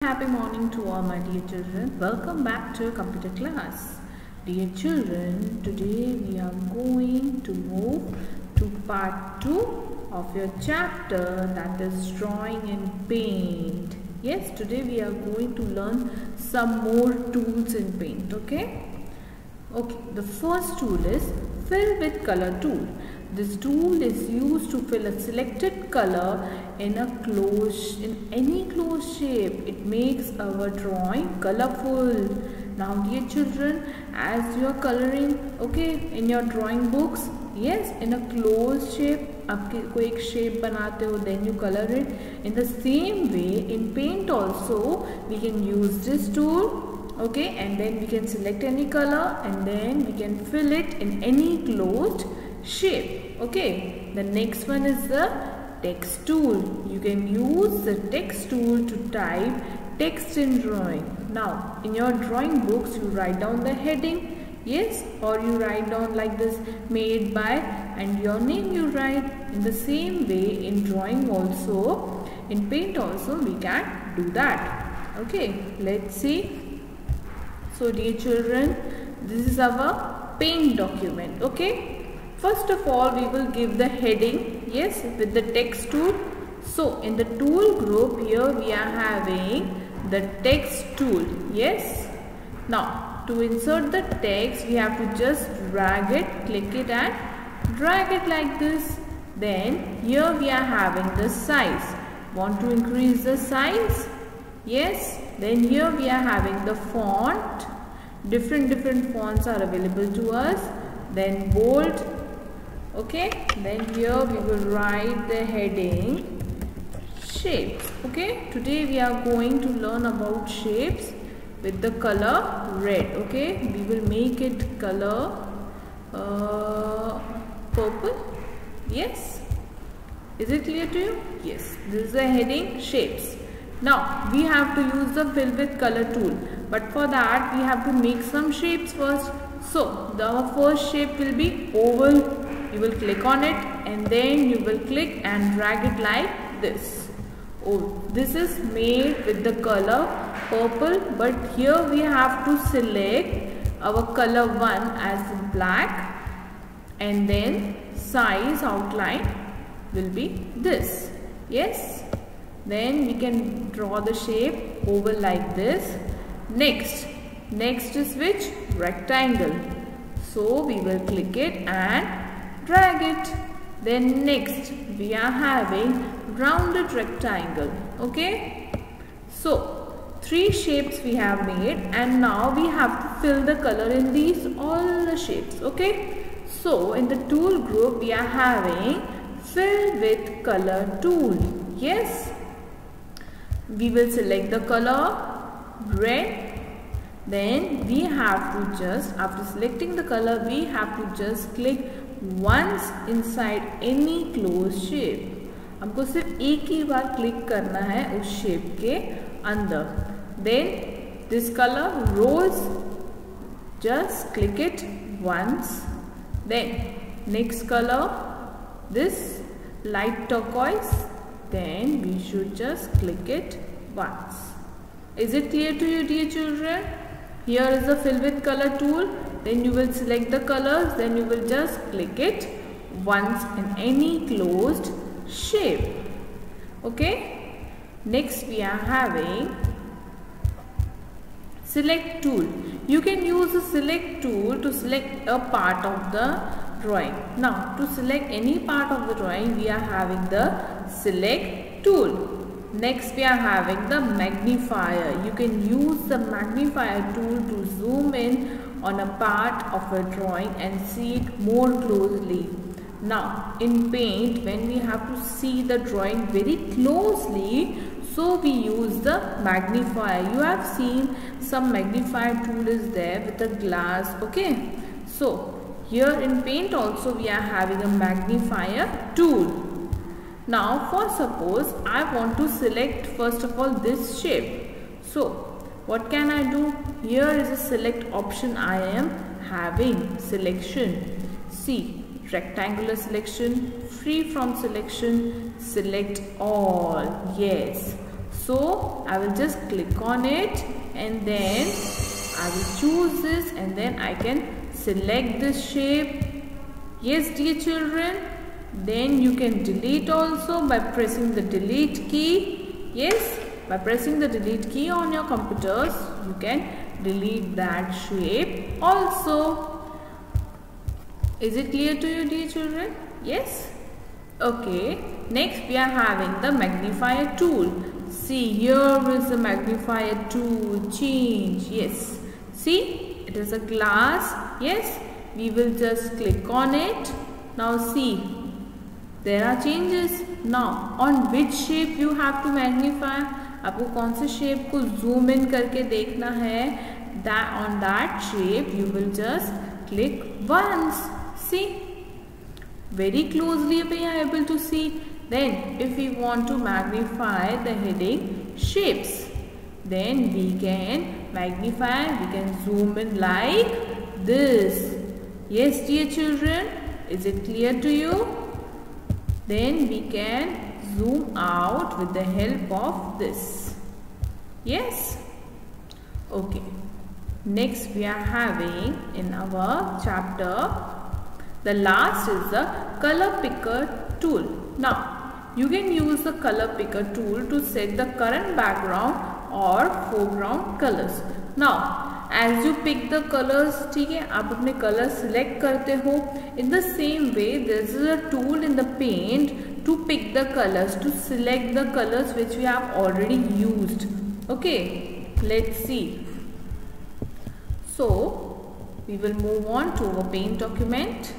Happy morning to all my dear children. Welcome back to computer class. Dear children, today we are going to move to part 2 of your chapter, that is drawing in paint. Yes, today we are going to learn some more tools in paint. Okay, the first tool is fill with color tool. This tool is used to fill a selected color in any closed shape. It makes our drawing colorful. Now dear children, as you are coloring in your drawing books, yes, in a closed shape, आपके कोई एक shape बनाते हो, then you color it. In the same way, in paint also, we can use this tool. And then we can select any color and then we can fill it in any closed shape. The next one is the text tool. You can use the text tool to type text in drawing. Now in your drawing books you write down the heading, yes, or you write down like this, made by, and your name you write. In the same way in drawing also, in paint also we can do that. Let's see. So dear children, this is our paint document. First of all, we will give the heading, yes, with the text tool. So in the tool group, here we are having the text tool, yes. Now to insert the text, we have to just drag it, click it and drag it like this. Then here we are having the size. Want to increase the size? Yes. Then here we are having the font. Different fonts are available to us. Then bold. Then here we will write the heading shapes. Today we are going to learn about shapes with the color red. We will make it color purple. Yes, is it clear to you? Yes, this is the heading shapes. Now we have to use the fill with color tool, but for that we have to make some shapes first. So the first shape will be oval. You will click on it and then you will click and drag it like this. This is made with the color purple, but here we have to select our color 1 as black, and then size outline will be this. Yes. Then we can draw the shape oval like this. Next is which? Rectangle. So we will click it and drag it. Then next we are having rounded rectangle. So 3 shapes we have made, and now we have to fill the color in these all the shapes. So in the tool group we are having fill with color tool. Yes. We will select the color red. Then we have to just, after selecting the color, we have to just click once inside any closed shape. हमको सिर्फ एक ही बार click करना है उस shape के अंदर. Then this color rose, just click it once. Then next color, this light turquoise. Then we should just click it once. Is it clear to you, dear children? Here is the fill with color tool. Then you will select the colors. Then you will just click it once in any closed shape. Next we are having select tool. You can use the select tool to select a part of the drawing. Now to select any part of the drawing, we are having the select tool. Next we are having the magnifier. You can use the magnifier tool to zoom in on a part of a drawing and see it more closely. Now in paint, when we have to see the drawing very closely, so we use the magnifier. You have seen some magnifier tool is there with a glass. So here in paint also we are having a magnifier tool. Now for suppose I want to select first of all this shape. So what can I do? Here is a select option I am having. Selection. See, rectangular selection, free from selection, select all. Yes. So I will just click on it and then I will choose this and then I can select this shape. Yes, dear children. Then you can delete also by pressing the delete key. Yes, by pressing the delete key on your computers, you can delete that shape also. Is it clear to you, dear children? Yes? Okay. Next we are having the magnifier tool. See, here is the magnifier tool. Change. Yes. See, it is a glass. Yes. We will just click on it. Now see, there are changes. Now on which shape you have to magnify? आपको कौन से shape को zoom in करके देखना है? That on that shape you will just click once. See, very closely we are able to see. Then if we want to magnify the heading shapes, then we can magnify, we can zoom in like this. Yes, dear children, is it clear to you? Then we can zoom out with the help of this. Yes? Okay. Next we are having in our chapter, the last is the color picker tool. Now, you can use the color picker tool to set the current background or foreground colors. Now, as you pick the colors, ठीक है, आप अपने colors select करते हो. In the same way, there is a tool in the paint to pick the colors, to select the colors which we have already used. Okay, let's see. So, we will move on to our paint document.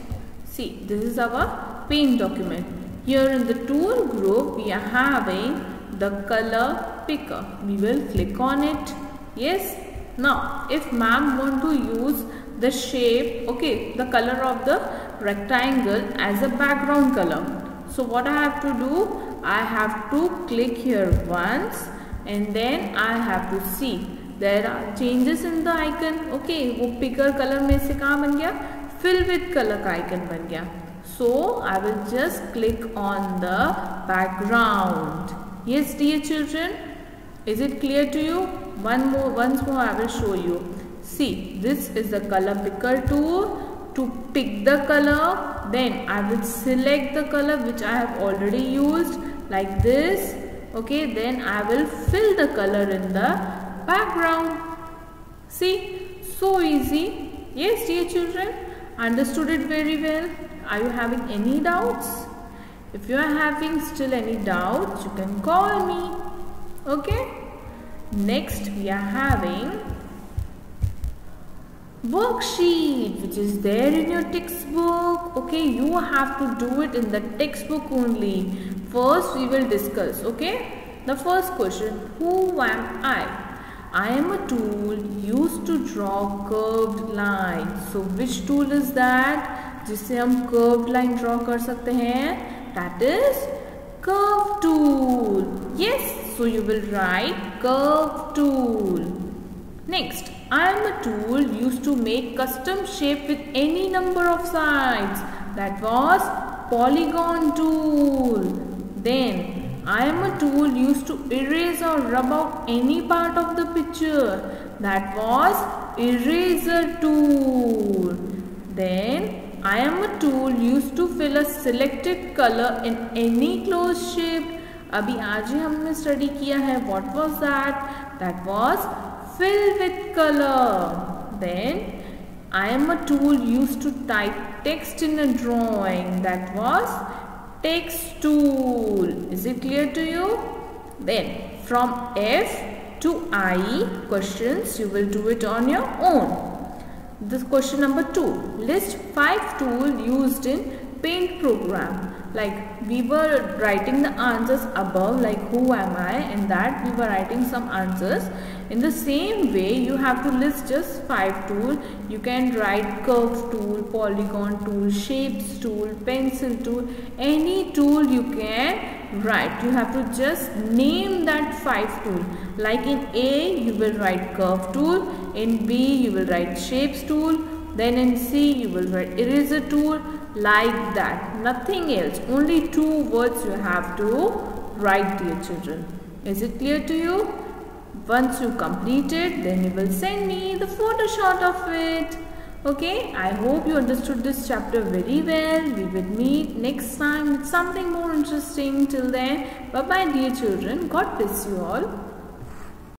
See, this is our paint document. Here in the tool group, we are having the color picker. We will click on it. Yes. Now, if ma'am want to use the shape, okay, the color of the rectangle as a background color. So, what I have to do? I have to click here once and then I have to see. There are changes in the icon. Okay, वो picker color में से कहाँ बन गया? Fill with color का icon बन गया. So I will just click on the background. Yes, dear children, is it clear to you? Once more I will show you. See, this is the color picker tool. To pick the color, then I will select the color which I have already used like this. Okay, then I will fill the color in the background. See, so easy. Yes, dear children, understood it very well. Are you having any doubts? If you are having still any doubts, you can call me. Okay. Next we are having worksheet, which is there in your textbook. Okay, you have to do it in the textbook only. First we will discuss. Okay, the first question, who am I? I am a tool used to draw curved lines. So which tool is that जिससे हम curved line draw कर सकते हैं? That is curve tool. Yes, so you will write curve tool. Next, I am a tool used to make custom shape with any number of sides. That was polygon tool. Then I am a tool used to erase or rub out any part of the picture. That was eraser tool. Then I am a tool used to fill a selected color in any closed shape. अभी आज ही हमने study किया है. What was that? That was fill with color. Then I am a tool used to type text in a drawing. That was text tool. Is it clear to you? Then from F to I questions you will do it on your own. This question number 2. List 5 tools used in paint program. Like we were writing the answers above, like who am I, and that we were writing some answers. In the same way, you have to list just 5 tools. You can write curve tool, polygon tool, shapes tool, pencil tool, any tool you can write. You have to just name that 5 tool. Like in A, you will write curve tool. In B, you will write shapes tool. Then in C, you will write eraser tool. Like that. Nothing else. Only 2 words you have to write, dear children. Is it clear to you? Once you complete it, then you will send me the photo shot of it. Okay, I hope you understood this chapter very well. We will meet next time with something more interesting. Till then, bye bye dear children. God bless you all.